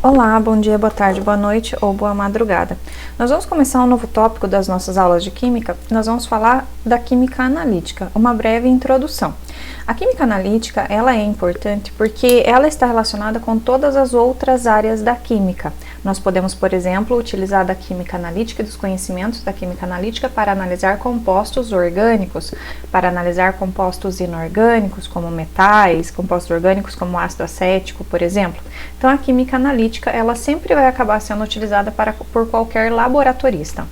Olá, bom dia, boa tarde, boa noite ou boa madrugada. Nós vamos começar um novo tópico das nossas aulas de química. Nós vamos falar da química analítica, uma breve introdução. A química analítica, ela é importante porque ela está relacionada com todas as outras áreas da química. Nós podemos, por exemplo, utilizar da química analítica e dos conhecimentos da química analítica para analisar compostos orgânicos, para analisar compostos inorgânicos, como metais, compostos orgânicos como ácido acético, por exemplo. Então, a química analítica, ela sempre vai acabar sendo utilizada por qualquer laboratorista.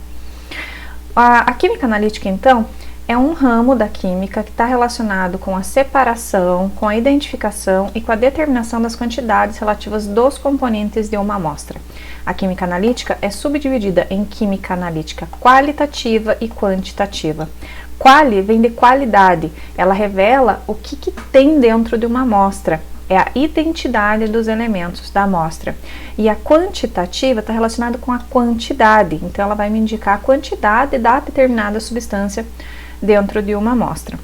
A química analítica, então, é um ramo da química que está relacionado com a separação, com a identificação e com a determinação das quantidades relativas dos componentes de uma amostra. A química analítica é subdividida em química analítica qualitativa e quantitativa. Quali vem de qualidade, ela revela o que tem dentro de uma amostra. É a identidade dos elementos da amostra. E a quantitativa está relacionada com a quantidade, então ela vai me indicar a quantidade da determinada substância dentro de uma amostra.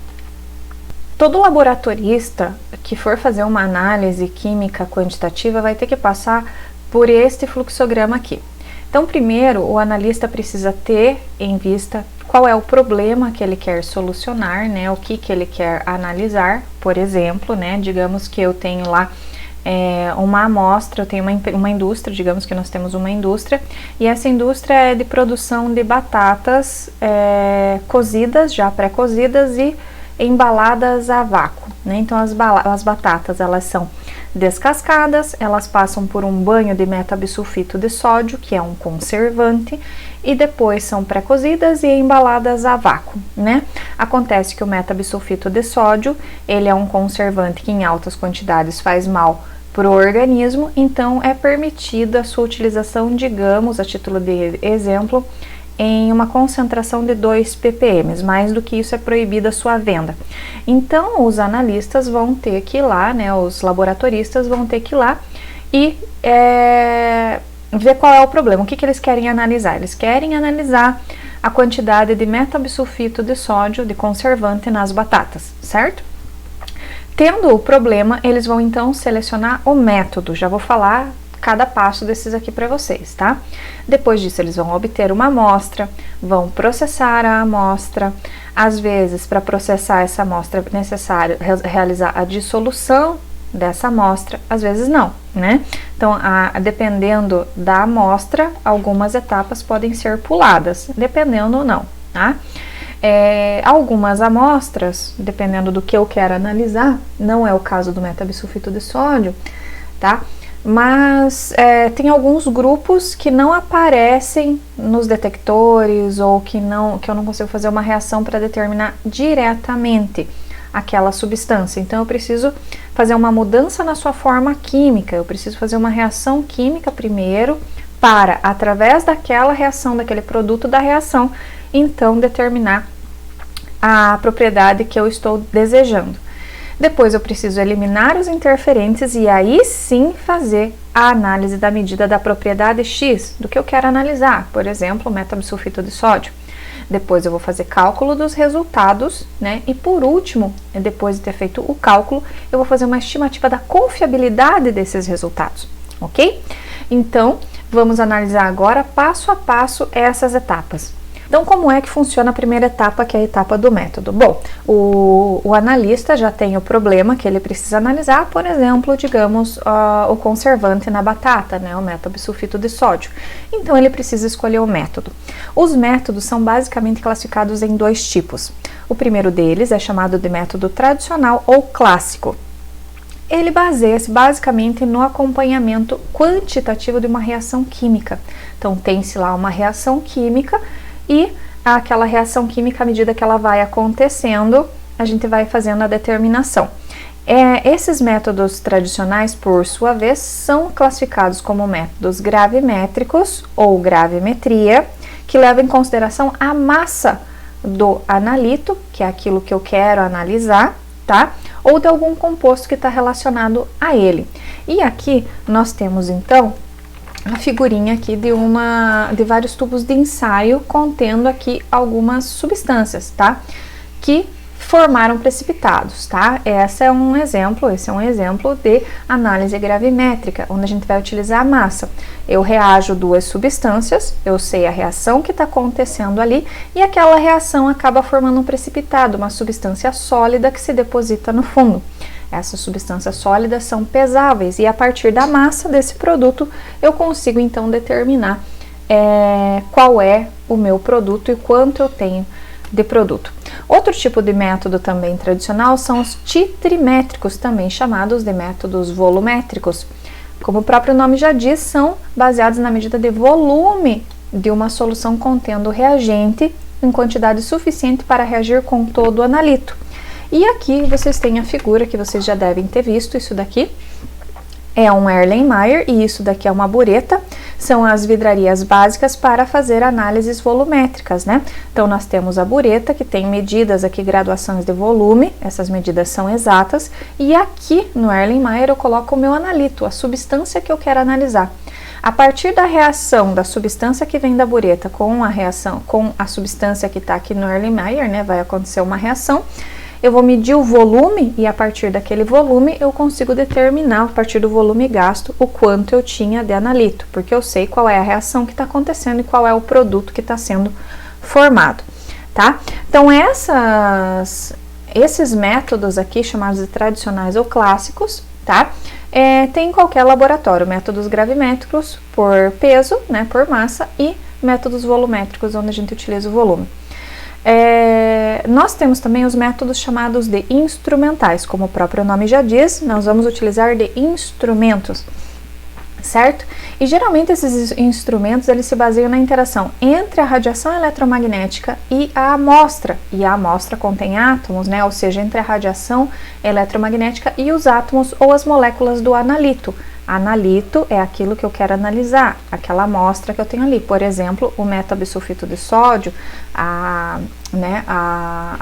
Todo laboratorista que for fazer uma análise química quantitativa vai ter que passar por este fluxograma aqui. Então, primeiro, o analista precisa ter em vista qual é o problema que ele quer solucionar, né? O que ele quer analisar, por exemplo, né? Digamos que eu tenho lá uma amostra, eu tenho uma indústria, digamos que nós temos uma indústria, e essa indústria é de produção de batatas cozidas, já pré-cozidas e embaladas a vácuo, né? Então as batatas, elas são descascadas, elas passam por um banho de metabisulfito de sódio, que é um conservante, e depois são pré-cozidas e embaladas a vácuo, né? Acontece que o metabisulfito de sódio, ele é um conservante que em altas quantidades faz mal para o organismo, então é permitida a sua utilização, digamos, a título de exemplo, em uma concentração de 2 ppm, mais do que isso é proibida a sua venda. Então, os analistas vão ter que ir lá, né, os laboratoristas vão ter que ir lá e ver qual é o problema, o que eles querem analisar. Eles querem analisar a quantidade de metabisulfito de sódio, de conservante nas batatas, certo? Tendo o problema, eles vão então selecionar o método, já vou falar cada passo desses aqui para vocês, tá? Depois disso, eles vão obter uma amostra, vão processar a amostra. Às vezes, para processar essa amostra, é necessário realizar a dissolução dessa amostra, às vezes não, né? Então, dependendo da amostra, algumas etapas podem ser puladas, dependendo ou não, tá? Algumas amostras, dependendo do que eu quero analisar, não é o caso do metabisulfito de sódio, tá? Mas tem alguns grupos que não aparecem nos detectores ou que eu não consigo fazer uma reação para determinar diretamente aquela substância. Então, eu preciso fazer uma mudança na sua forma química, eu preciso fazer uma reação química primeiro para, através daquela reação, daquele produto da reação, então determinar a propriedade que eu estou desejando. Depois eu preciso eliminar os interferentes e aí sim fazer a análise da medida da propriedade X do que eu quero analisar, por exemplo, o metabisulfito de sódio. Depois eu vou fazer cálculo dos resultados, né? E por último, depois de ter feito o cálculo, eu vou fazer uma estimativa da confiabilidade desses resultados, ok? Então, vamos analisar agora passo a passo essas etapas. Então, como é que funciona a primeira etapa, que é a etapa do método? Bom, o analista já tem o problema que ele precisa analisar, por exemplo, digamos, o conservante na batata, né, o metabisulfito de sódio. Então, ele precisa escolher o método. Os métodos são basicamente classificados em 2 tipos. O primeiro deles é chamado de método tradicional ou clássico. Ele baseia-se basicamente no acompanhamento quantitativo de uma reação química. Então, tem-se lá uma reação química e aquela reação química, à medida que ela vai acontecendo, a gente vai fazendo a determinação. Esses métodos tradicionais, por sua vez, são classificados como métodos gravimétricos ou gravimetria, que levam em consideração a massa do analito, que é aquilo que eu quero analisar, tá? Ou de algum composto que está relacionado a ele. E aqui nós temos, então, a figurinha aqui de vários tubos de ensaio contendo aqui algumas substâncias, tá? Que formaram precipitados, tá? Esse é um exemplo de análise gravimétrica, onde a gente vai utilizar a massa. Eu reajo duas substâncias, eu sei a reação que está acontecendo ali, e aquela reação acaba formando um precipitado, uma substância sólida que se deposita no fundo. Essas substâncias sólidas são pesáveis, e a partir da massa desse produto, eu consigo então determinar qual é o meu produto e quanto eu tenho de produto. Outro tipo de método também tradicional são os titrimétricos, também chamados de métodos volumétricos. Como o próprio nome já diz, são baseados na medida de volume de uma solução contendo reagente em quantidade suficiente para reagir com todo o analito. E aqui vocês têm a figura que vocês já devem ter visto, isso daqui é um Erlenmeyer e isso daqui é uma bureta, são as vidrarias básicas para fazer análises volumétricas, né? Então, nós temos a bureta, que tem medidas aqui, graduações de volume, essas medidas são exatas, e aqui no Erlenmeyer eu coloco o meu analito, a substância que eu quero analisar. A partir da reação da substância que vem da bureta com a substância que está aqui no Erlenmeyer, né, vai acontecer uma reação. Eu vou medir o volume e a partir daquele volume eu consigo determinar, a partir do volume gasto, o quanto eu tinha de analito, porque eu sei qual é a reação que está acontecendo e qual é o produto que está sendo formado, tá? Então, esses métodos aqui, chamados de tradicionais ou clássicos, tá? Tem em qualquer laboratório, métodos gravimétricos por peso, né, por massa, e métodos volumétricos, onde a gente utiliza o volume. Nós temos também os métodos chamados de instrumentais, como o próprio nome já diz, nós vamos utilizar de instrumentos, certo? E geralmente esses instrumentos eles se baseiam na interação entre a radiação eletromagnética e a amostra contém átomos, né? Ou seja, entre a radiação eletromagnética e os átomos ou as moléculas do analito. Analito é aquilo que eu quero analisar, aquela amostra que eu tenho ali, por exemplo, o metabisulfito de sódio, a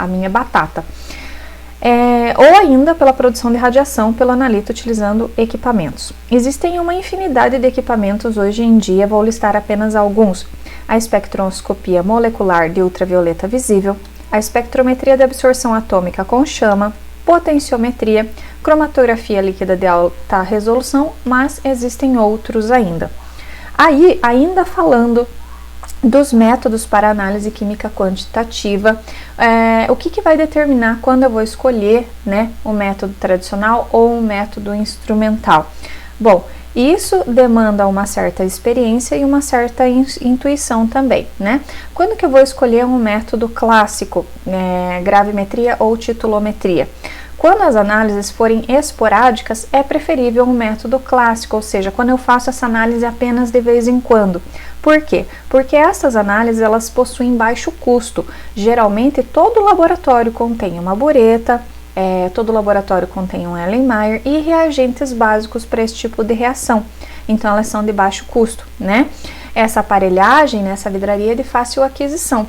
minha batata. Ou ainda pela produção de radiação pelo analito utilizando equipamentos. Existem uma infinidade de equipamentos hoje em dia, vou listar apenas alguns. A espectroscopia molecular de ultravioleta visível, a espectrometria de absorção atômica com chama, potenciometria, cromatografia líquida de alta resolução, mas existem outros ainda. Aí, ainda falando dos métodos para análise química quantitativa, o que vai determinar quando eu vou escolher, né, o método tradicional ou o método instrumental? Bom, isso demanda uma certa experiência e uma certa intuição também, né? Quando que eu vou escolher um método clássico, gravimetria ou titulometria? Quando as análises forem esporádicas, é preferível um método clássico, ou seja, quando eu faço essa análise apenas de vez em quando. Por quê? Porque essas análises elas possuem baixo custo. Geralmente, todo laboratório contém uma bureta, todo laboratório contém um Erlenmeyer e reagentes básicos para esse tipo de reação. Então, elas são de baixo custo, né? Essa aparelhagem, essa vidraria é de fácil aquisição.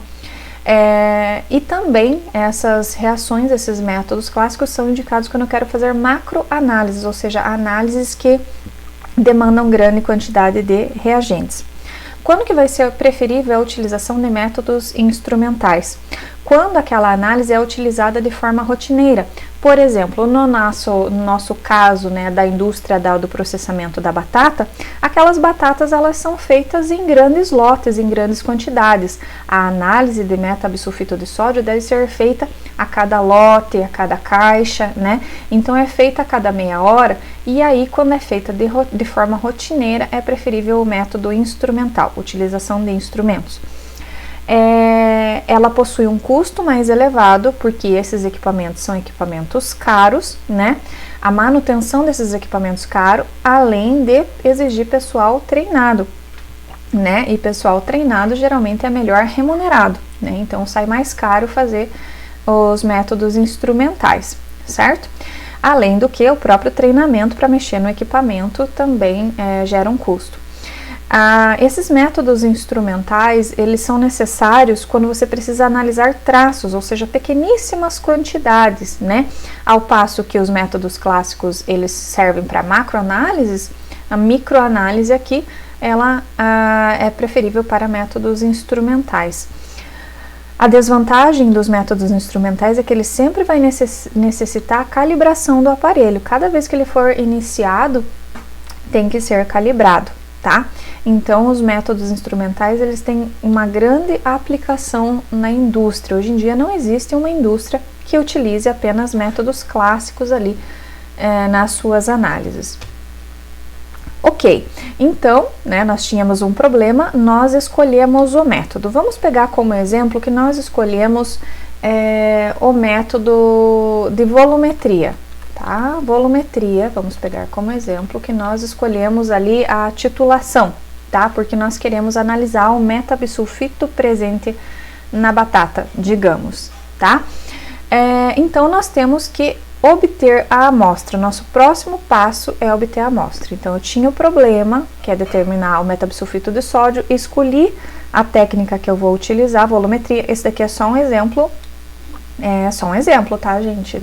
E também essas reações, esses métodos clássicos são indicados quando eu quero fazer macroanálises, ou seja, análises que demandam grande quantidade de reagentes. Quando que vai ser preferível a utilização de métodos instrumentais? Quando aquela análise é utilizada de forma rotineira. Por exemplo, no nosso caso, né, da indústria do processamento da batata, aquelas batatas elas são feitas em grandes lotes, em grandes quantidades. A análise de metabisulfito de sódio deve ser feita a cada lote, a cada caixa, né? Então é feita a cada meia hora e aí quando é feita de forma rotineira é preferível o método instrumental, utilização de instrumentos. Ela possui um custo mais elevado, porque esses equipamentos são equipamentos caros, né? A manutenção desses equipamentos caros, além de exigir pessoal treinado, né? E pessoal treinado geralmente é melhor remunerado, né? Então sai mais caro fazer os métodos instrumentais, certo? Além do que o próprio treinamento para mexer no equipamento também gera um custo. Esses métodos instrumentais, eles são necessários quando você precisa analisar traços, ou seja, pequeníssimas quantidades, né? Ao passo que os métodos clássicos, eles servem para macroanálises, a microanálise aqui, ela é preferível para métodos instrumentais. A desvantagem dos métodos instrumentais é que ele sempre vai necessitar a calibração do aparelho. Cada vez que ele for iniciado, tem que ser calibrado, tá? Então, os métodos instrumentais, eles têm uma grande aplicação na indústria. Hoje em dia não existe uma indústria que utilize apenas métodos clássicos ali nas suas análises. Ok, então, né, nós tínhamos um problema, nós escolhemos o método. Vamos pegar como exemplo que nós escolhemos o método de volumetria, tá? Volumetria, vamos pegar como exemplo que nós escolhemos ali a titulação, tá? Porque nós queremos analisar o metabisulfito presente na batata, digamos, tá? Então, nós temos que obter a amostra. Nosso próximo passo é obter a amostra. Então, eu tinha o problema, que é determinar o metabisulfito de sódio, e escolhi a técnica que eu vou utilizar, a volumetria. Esse daqui é só um exemplo, tá, gente?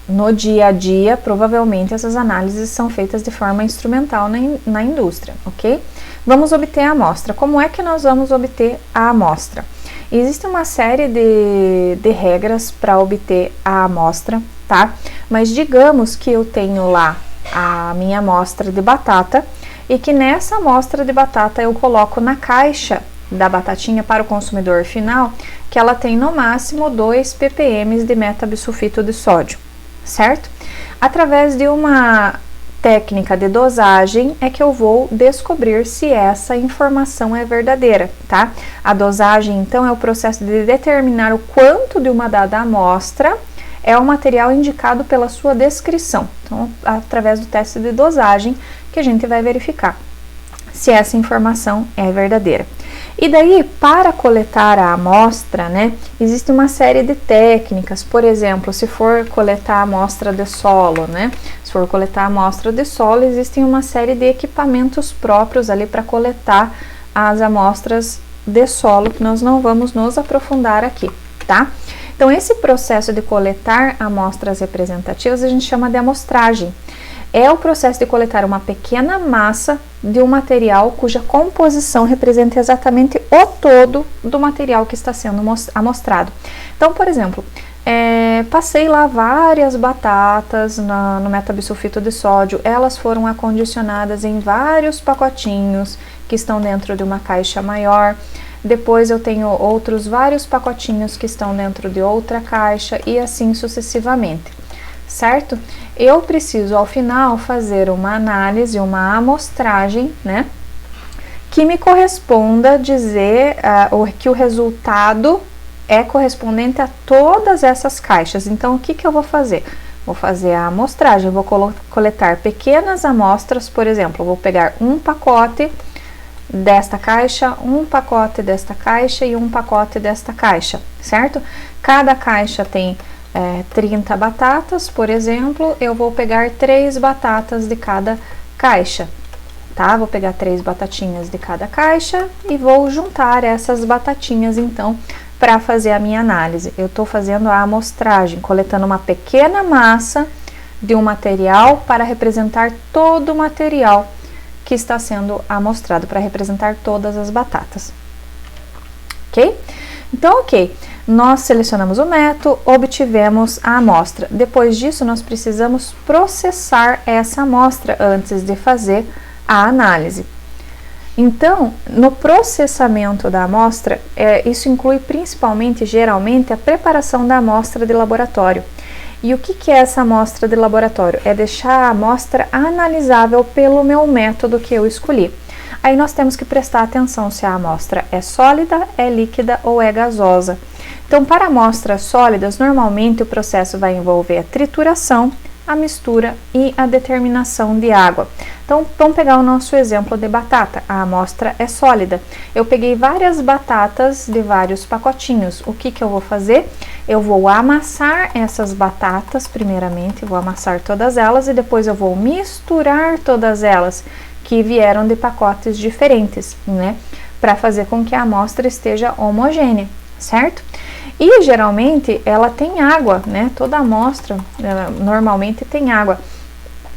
No dia a dia, provavelmente essas análises são feitas de forma instrumental na indústria, ok? Vamos obter a amostra. Como é que nós vamos obter a amostra? Existe uma série de regras para obter a amostra, tá? Mas digamos que eu tenho lá a minha amostra de batata e que nessa amostra de batata eu coloco na caixa da batatinha para o consumidor final que ela tem no máximo 2 ppm de metabisulfito de sódio, certo? Através de uma técnica de dosagem é que eu vou descobrir se essa informação é verdadeira, tá? A dosagem, então, é o processo de determinar o quanto de uma dada amostra é o material indicado pela sua descrição. Então, através do teste de dosagem que a gente vai verificar se essa informação é verdadeira. E daí, para coletar a amostra, né, existe uma série de técnicas. Por exemplo, se for coletar a amostra de solo, né, se for coletar a amostra de solo, existem uma série de equipamentos próprios ali para coletar as amostras de solo, que nós não vamos nos aprofundar aqui, tá? Então, esse processo de coletar amostras representativas a gente chama de amostragem. É o processo de coletar uma pequena massa de um material cuja composição representa exatamente o todo do material que está sendo amostrado. Então, por exemplo, passei lá várias batatas no metabisulfito de sódio, elas foram acondicionadas em vários pacotinhos que estão dentro de uma caixa maior. Depois eu tenho outros vários pacotinhos que estão dentro de outra caixa e assim sucessivamente, certo? Eu preciso, ao final, fazer uma análise, uma amostragem, né, que me corresponda dizer que o resultado é correspondente a todas essas caixas. Então, o que eu vou fazer? Vou fazer a amostragem, vou coletar pequenas amostras, por exemplo, eu vou pegar um pacote desta caixa, um pacote desta caixa e um pacote desta caixa, certo? Cada caixa tem 30 batatas, por exemplo, eu vou pegar 3 batatas de cada caixa, tá? Vou pegar 3 batatinhas de cada caixa e vou juntar essas batatinhas, então, para fazer a minha análise. Eu estou fazendo a amostragem, coletando uma pequena massa de um material para representar todo o material que está sendo amostrado, para representar todas as batatas, ok? Então, ok. Nós selecionamos o método, obtivemos a amostra. Depois disso, nós precisamos processar essa amostra antes de fazer a análise. Então, no processamento da amostra, isso inclui principalmente, geralmente, a preparação da amostra de laboratório. E o que é essa amostra de laboratório? É deixar a amostra analisável pelo meu método que eu escolhi. Aí nós temos que prestar atenção se a amostra é sólida, é líquida ou é gasosa. Então, para amostras sólidas, normalmente o processo vai envolver a trituração, a mistura e a determinação de água. Então, vamos pegar o nosso exemplo de batata. A amostra é sólida. Eu peguei várias batatas de vários pacotinhos. O que eu vou fazer? Eu vou amassar essas batatas, primeiramente, vou amassar todas elas e depois eu vou misturar todas elas que vieram de pacotes diferentes, né? Para fazer com que a amostra esteja homogênea, certo? E geralmente ela tem água, né? Toda amostra normalmente tem água.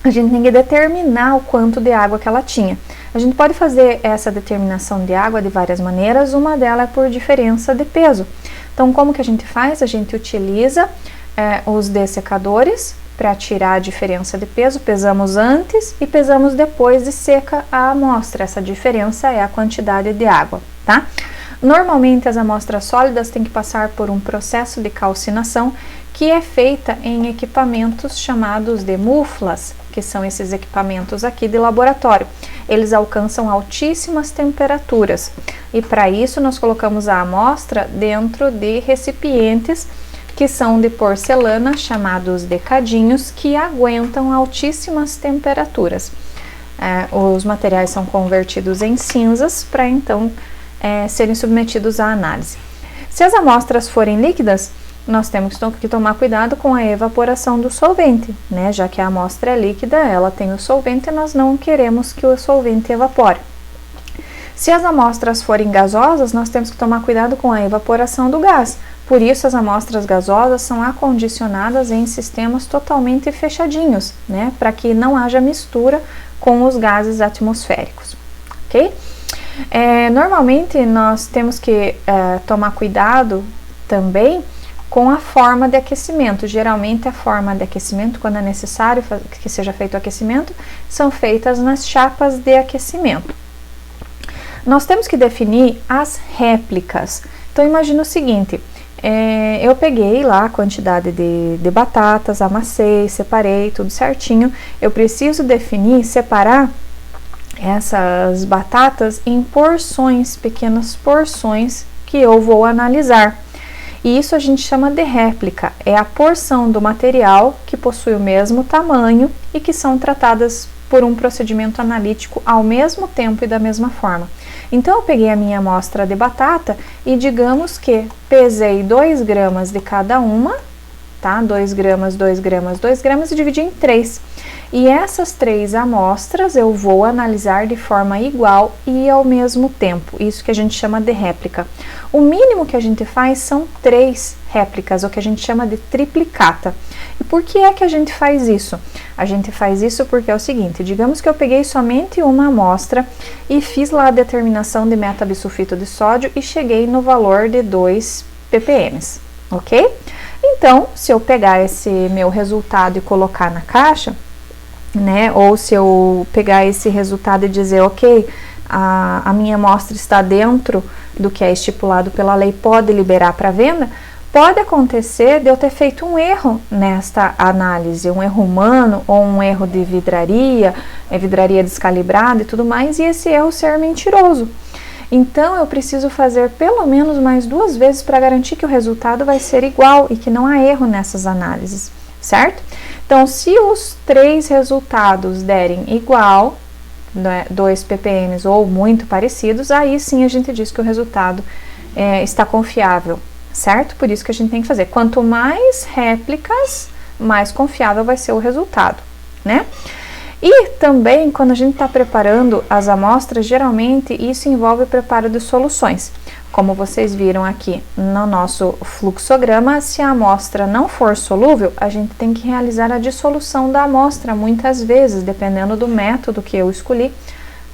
A gente tem que determinar o quanto de água que ela tinha. A gente pode fazer essa determinação de água de várias maneiras, uma delas é por diferença de peso. Então, como que a gente faz? A gente utiliza os dessecadores para tirar a diferença de peso, pesamos antes e pesamos depois de seca a amostra. Essa diferença é a quantidade de água, tá? Normalmente as amostras sólidas têm que passar por um processo de calcinação que é feita em equipamentos chamados de muflas, que são esses equipamentos aqui de laboratório. Eles alcançam altíssimas temperaturas e para isso nós colocamos a amostra dentro de recipientes que são de porcelana, chamados de cadinhos, que aguentam altíssimas temperaturas. Os materiais são convertidos em cinzas para então serem submetidos à análise. Se as amostras forem líquidas, nós temos que tomar cuidado com a evaporação do solvente, né? Já que a amostra é líquida, ela tem o solvente e nós não queremos que o solvente evapore. Se as amostras forem gasosas, nós temos que tomar cuidado com a evaporação do gás. Por isso, as amostras gasosas são acondicionadas em sistemas totalmente fechadinhos, né? Para que não haja mistura com os gases atmosféricos, ok? Normalmente, nós temos que tomar cuidado também com a forma de aquecimento. Geralmente, a forma de aquecimento, quando é necessário que seja feito o aquecimento, são feitas nas chapas de aquecimento. Nós temos que definir as réplicas. Então, imagina o seguinte, eu peguei lá a quantidade de batatas, amassei, separei, tudo certinho. Eu preciso definir, separar essas batatas em porções, pequenas porções que eu vou analisar. E isso a gente chama de réplica, é a porção do material que possui o mesmo tamanho e que são tratadas por um procedimento analítico ao mesmo tempo e da mesma forma. Então, eu peguei a minha amostra de batata e digamos que pesei 2 gramas de cada uma, tá? 2 gramas, 2 gramas, 2 gramas e dividi em 3. E essas 3 amostras eu vou analisar de forma igual e ao mesmo tempo, isso que a gente chama de réplica. O mínimo que a gente faz são 3 réplicas, o que a gente chama de triplicata. E por que é que a gente faz isso? A gente faz isso porque é o seguinte, digamos que eu peguei somente uma amostra e fiz lá a determinação de metabisulfito de sódio e cheguei no valor de 2 ppm, ok? Então, se eu pegar esse meu resultado e colocar na caixa, né, ou se eu pegar esse resultado e dizer, ok, a minha amostra está dentro do que é estipulado pela lei, pode liberar para venda, pode acontecer de eu ter feito um erro nesta análise, um erro humano ou um erro de vidraria, vidraria descalibrada e tudo mais, e esse erro ser mentiroso. Então, eu preciso fazer pelo menos mais 2 vezes para garantir que o resultado vai ser igual e que não há erro nessas análises, certo? Então, se os 3 resultados derem igual, né, 2 ppm ou muito parecidos, aí sim a gente diz que o resultado está confiável, certo? Por isso que a gente tem que fazer. Quanto mais réplicas, mais confiável vai ser o resultado, né? E também, quando a gente está preparando as amostras, geralmente isso envolve o preparo de soluções. Como vocês viram aqui no nosso fluxograma, se a amostra não for solúvel, a gente tem que realizar a dissolução da amostra muitas vezes, dependendo do método que eu escolhi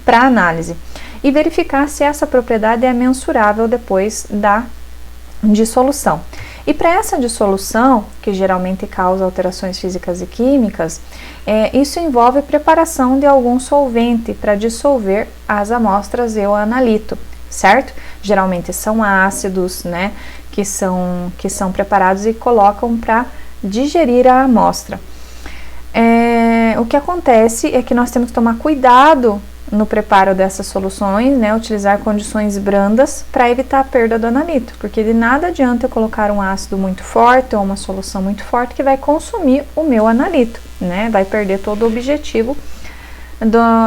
para análise. E verificar se essa propriedade é mensurável depois da dissolução. E para essa dissolução, que geralmente causa alterações físicas e químicas, isso envolve preparação de algum solvente para dissolver as amostras e o analito, certo? Geralmente são ácidos, né, que são preparados e colocam para digerir a amostra. O que acontece é que nós temos que tomar cuidado no preparo dessas soluções, né, utilizar condições brandas para evitar a perda do analito, porque de nada adianta eu colocar um ácido muito forte ou uma solução muito forte que vai consumir o meu analito, né, vai perder todo o objetivo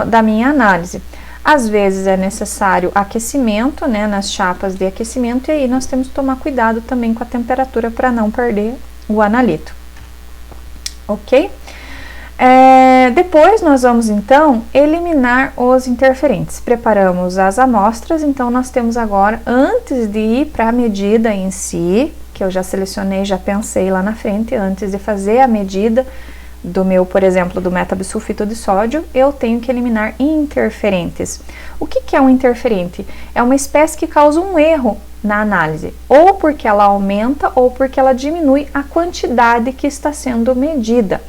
da minha análise. Às vezes é necessário aquecimento, né, nas chapas de aquecimento, e aí nós temos que tomar cuidado também com a temperatura para não perder o analito, ok? Depois nós vamos então eliminar os interferentes. Preparamos as amostras, então nós temos agora, antes de ir para a medida em si, que eu já selecionei, já pensei lá na frente, antes de fazer a medida por exemplo, do metabisulfito de sódio, eu tenho que eliminar interferentes. O que é um interferente? É uma espécie que causa um erro na análise, ou porque ela aumenta ou porque ela diminui a quantidade que está sendo medida.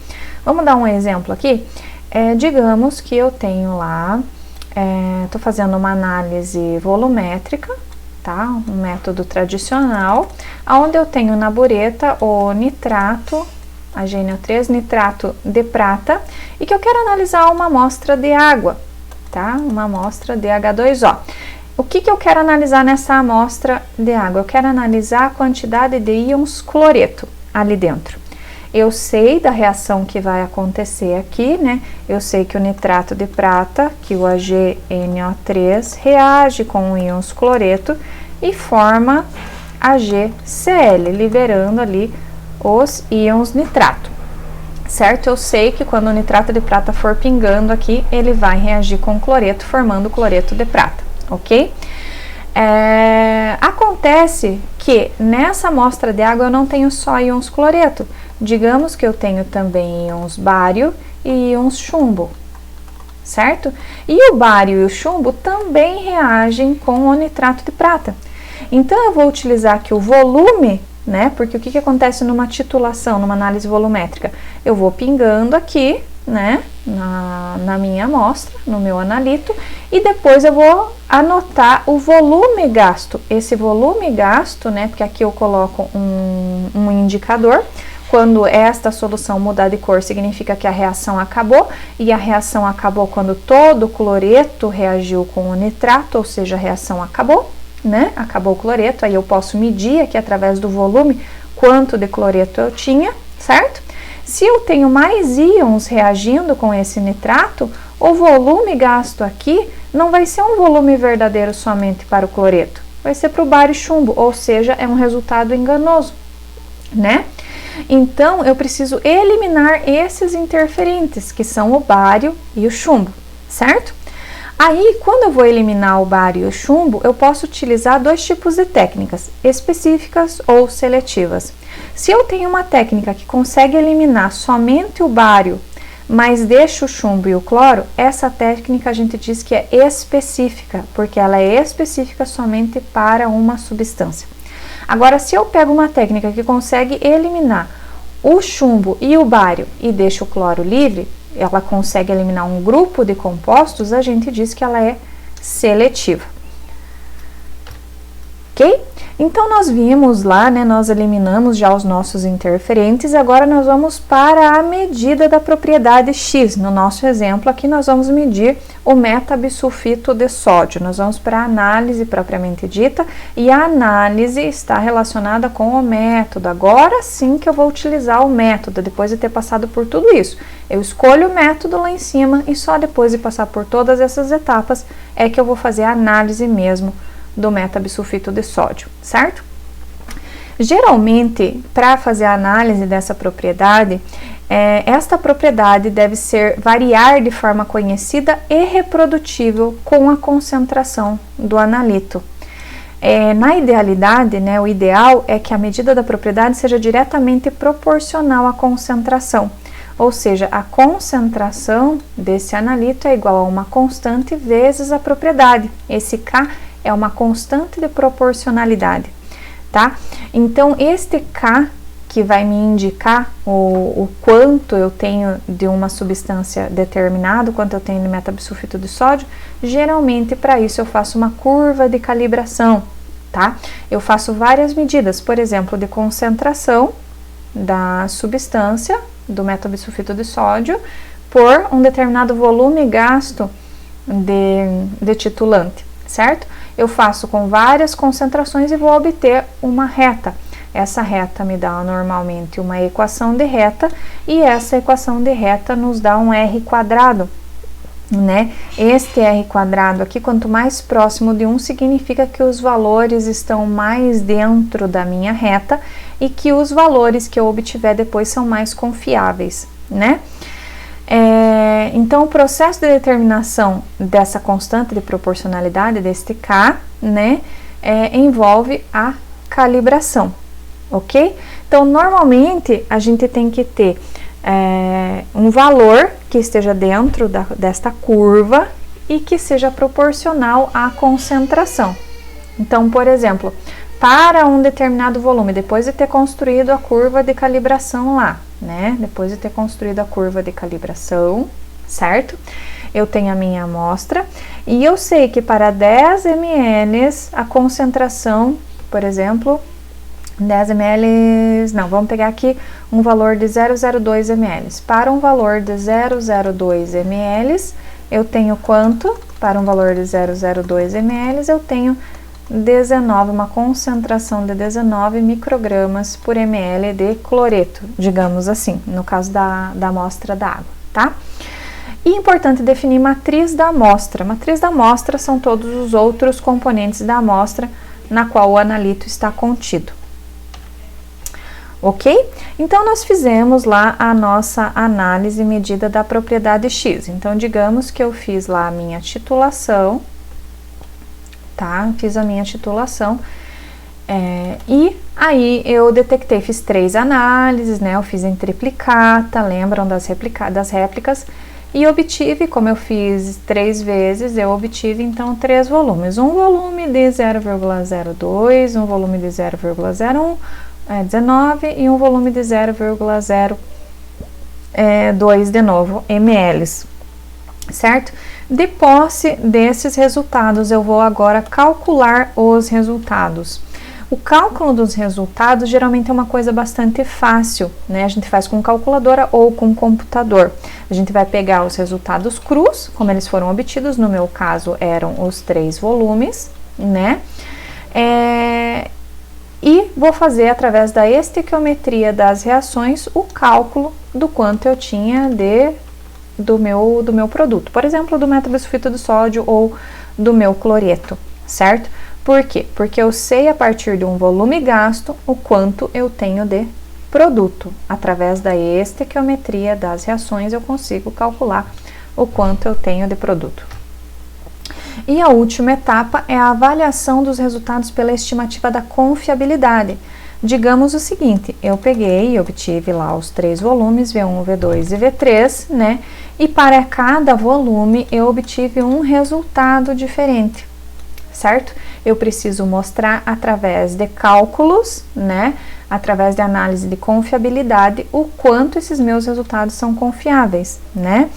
Vamos dar um exemplo aqui? Digamos que eu tenho lá, estou fazendo uma análise volumétrica, tá? Um método tradicional, onde eu tenho na bureta o nitrato, HNO3, nitrato de prata, e que eu quero analisar uma amostra de água, tá? Uma amostra de H2O. O que eu quero analisar nessa amostra de água? Eu quero analisar a quantidade de íons cloreto ali dentro. Eu sei da reação que vai acontecer aqui, né? Eu sei que o nitrato de prata, que o HNO3, reage com o íons cloreto e forma HCl, liberando ali os íons nitrato, certo? Eu sei que quando o nitrato de prata for pingando aqui, ele vai reagir com o cloreto, formando o cloreto de prata, ok? Acontece que nessa amostra de água eu não tenho só íons cloreto. Digamos que eu tenho também íons bário e íons chumbo, certo? E o bário e o chumbo também reagem com o nitrato de prata. Então, eu vou utilizar aqui o volume, né? Porque o que acontece numa titulação, numa análise volumétrica? Eu vou pingando aqui, né? Na minha amostra, no meu analito, e depois eu vou anotar o volume gasto. Esse volume gasto, né? Porque aqui eu coloco um indicador. Quando esta solução mudar de cor, significa que a reação acabou, e a reação acabou quando todo o cloreto reagiu com o nitrato, ou seja, a reação acabou, né? Acabou o cloreto, aí eu posso medir aqui através do volume quanto de cloreto eu tinha, certo? Se eu tenho mais íons reagindo com esse nitrato, o volume gasto aqui não vai ser um volume verdadeiro somente para o cloreto, vai ser para o bário e chumbo, ou seja, é um resultado enganoso, né? Então, eu preciso eliminar esses interferentes, que são o bário e o chumbo, certo? Aí, quando eu vou eliminar o bário e o chumbo, eu posso utilizar dois tipos de técnicas, específicas ou seletivas. Se eu tenho uma técnica que consegue eliminar somente o bário, mas deixa o chumbo e o cloro, essa técnica a gente diz que é específica, porque ela é específica somente para uma substância. Agora, se eu pego uma técnica que consegue eliminar o chumbo e o bário e deixa o cloro livre, ela consegue eliminar um grupo de compostos, a gente diz que ela é seletiva. Ok? Então, nós vimos lá, né, nós eliminamos já os nossos interferentes, agora nós vamos para a medida da propriedade X. No nosso exemplo aqui, nós vamos medir o metabisulfito de sódio. Nós vamos para a análise propriamente dita, e a análise está relacionada com o método. Agora sim que eu vou utilizar o método, depois de ter passado por tudo isso. Eu escolho o método lá em cima, e só depois de passar por todas essas etapas é que eu vou fazer a análise mesmo do metabisulfito de sódio, certo? Geralmente, para fazer a análise dessa propriedade, esta propriedade deve variar de forma conhecida e reprodutível com a concentração do analito. Na idealidade, né, o ideal é que a medida da propriedade seja diretamente proporcional à concentração, ou seja, a concentração desse analito é igual a uma constante vezes a propriedade. Esse K é uma constante de proporcionalidade, tá? Então, este K, que vai me indicar o quanto eu tenho de uma substância determinada, quanto eu tenho de metabisulfito de sódio, geralmente para isso eu faço uma curva de calibração, tá? Eu faço várias medidas, por exemplo, de concentração da substância, do metabisulfito de sódio, por um determinado volume gasto de titulante, certo? Eu faço com várias concentrações e vou obter uma reta. Essa reta me dá normalmente uma equação de reta, e essa equação de reta nos dá um R quadrado, né? Este R quadrado aqui, quanto mais próximo de 1, significa que os valores estão mais dentro da minha reta e que os valores que eu obtiver depois são mais confiáveis, né? Então, o processo de determinação dessa constante de proporcionalidade, deste K, né, envolve a calibração, ok? Então, normalmente, a gente tem que ter um valor que esteja dentro desta curva e que seja proporcional à concentração. Então, por exemplo, para um determinado volume, depois de ter construído a curva de calibração lá, né? Depois de ter construído a curva de calibração, certo? Eu tenho a minha amostra e eu sei que para 10 ml a concentração, por exemplo, 10 ml, não, vamos pegar aqui um valor de 0,02 ml. Para um valor de 0,02 ml, eu tenho quanto? Para um valor de 0,02 ml, eu tenho 19, uma concentração de 19 microgramas por ml de cloreto, digamos assim, no caso da amostra d'água, tá? E é importante definir matriz da amostra. Matriz da amostra são todos os outros componentes da amostra na qual o analito está contido. Ok? Então, nós fizemos lá a nossa análise medida da propriedade X. Então, digamos que eu fiz lá a minha titulação, tá? Fiz a minha titulação e aí eu detectei, fiz 3 análises, né? Eu fiz em triplicata, lembram das réplicas? E obtive, como eu fiz 3 vezes, eu obtive então 3 volumes. Um volume de 0,02, um volume de 0,01, 19 e um volume de 0,02 de novo ml, certo? De posse desses resultados, eu vou agora calcular os resultados. O cálculo dos resultados geralmente é uma coisa bastante fácil, né? A gente faz com calculadora ou com computador. A gente vai pegar os resultados crus, como eles foram obtidos, no meu caso eram os 3 volumes, né? E vou fazer, através da estequiometria das reações, o cálculo do quanto eu tinha do meu produto. Por exemplo, do metabisulfito de sódio ou do meu cloreto, certo? Por quê? Porque eu sei a partir de um volume gasto o quanto eu tenho de produto. Através da estequiometria das reações eu consigo calcular o quanto eu tenho de produto. E a última etapa é a avaliação dos resultados pela estimativa da confiabilidade. Digamos o seguinte, eu peguei e obtive lá os 3 volumes, V1, V2 e V3, né? E para cada volume eu obtive um resultado diferente, certo? Eu preciso mostrar através de cálculos, né? Através de análise de confiabilidade, o quanto esses meus resultados são confiáveis, né?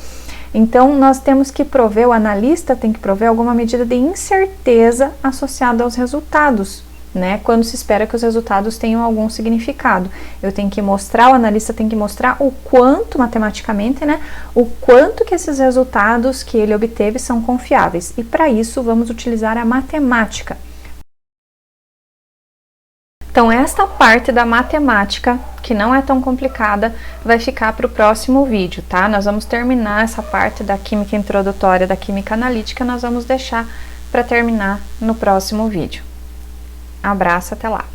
Então, nós temos que prover, o analista tem que prover alguma medida de incerteza associada aos resultados, né? Quando se espera que os resultados tenham algum significado. Eu tenho que mostrar, o analista tem que mostrar o quanto, matematicamente, né? O quanto que esses resultados que ele obteve são confiáveis. E para isso, vamos utilizar a matemática. Então, esta parte da matemática, que não é tão complicada, vai ficar para o próximo vídeo, tá? Nós vamos terminar essa parte da química introdutória, da química analítica, nós vamos deixar para terminar no próximo vídeo. Abraço, até lá!